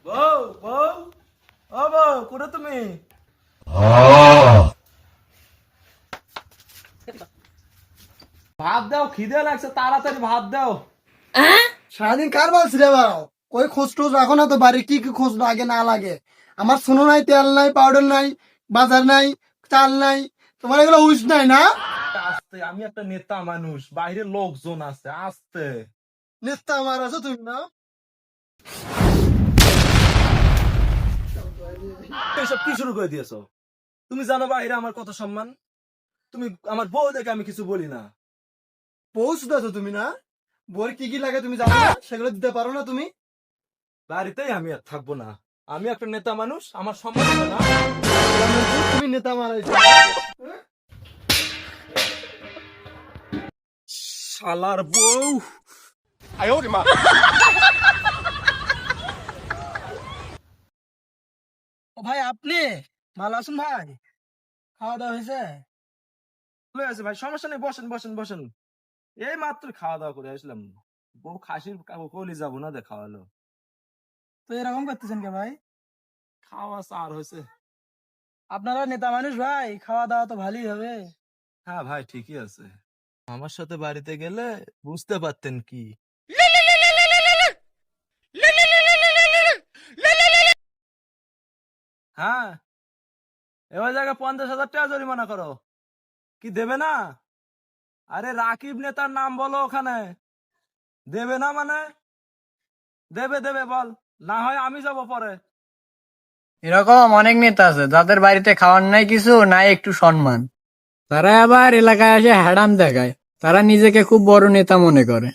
বউ বউ ও বউ কোথায় তুমি? ভাত দাও, খিদে লাগছে, তাড়াতাড়ি ভাত দাও। সারাদিন কার বলছি রে বাড়াও, কই খোঁজ টোজ রাখো না তো, বাড়ি কি কি খোঁজ লাগে না লাগে? আমার সোনো নাই, তেল নাই, পাউডার নাই, বাজার নাই, চাল নাই, তোমার এগুলো উইস নাই না? আস্তে, আমি একটা নেতা মানুষ, বাইরে লোকজন আছে, আস্তে। নেতা আমার আছো তুমি না? এসব কি শুরু করে দিয়েছো? তুমি জানো বাইরে আমার কত সম্মান। তুমি আমার বউ দেখে আমি কিছু বলি না। পৌঁছ আছো তুমি না? বউর কি কি লাগে তুমি জানো না? সেগুলো দিতে পারো না তুমি? বাড়িতেই আমি আর থাকবো না। আমি একটা নেতা মানুষ, আমার সম্মান আছে না। তুমি নেতা মারাইছো। শালার বউ। ও ভাই, আপনি ভালো আছেন ভাই? খাওয়া দাওয়া হয়েছে? চলে আছে ভাই, সমস্যা নেই, বসেন বসেন বসেন। এই মাত্র খাওয়া দাওয়া করে আসলাম। বউ খাসির কলি যাবো না, খাওয়ালো। তো এরকম করতেছেন কে ভাই? খাওয়া চার হয়েছে। আপনারা নেতা মানুষ ভাই, খাওয়া দাওয়া তো ভালোই হবে। হ্যাঁ ভাই, ঠিকই আছে। আমার সাথে বাড়িতে গেলে বুঝতে পারতেন কি। হ্যাঁ, এবার জায়গায় 50,000 টাকা জরিমানা করো। কি দেবে না? আরে রাকিব নেতার নাম বলো ওখানে। দেবে না মানে? দেবে দেবে, বল। না হয় আমি যাব পরে। এরকম অনেক নেতা আছে যাদের বাড়িতে খাওয়ার নাই, কিছু নাই একটু সম্মান। তারা আবার এলাকায় এসে হ্যাডাম দেখায়, তারা নিজেকে খুব বড় নেতা মনে করে।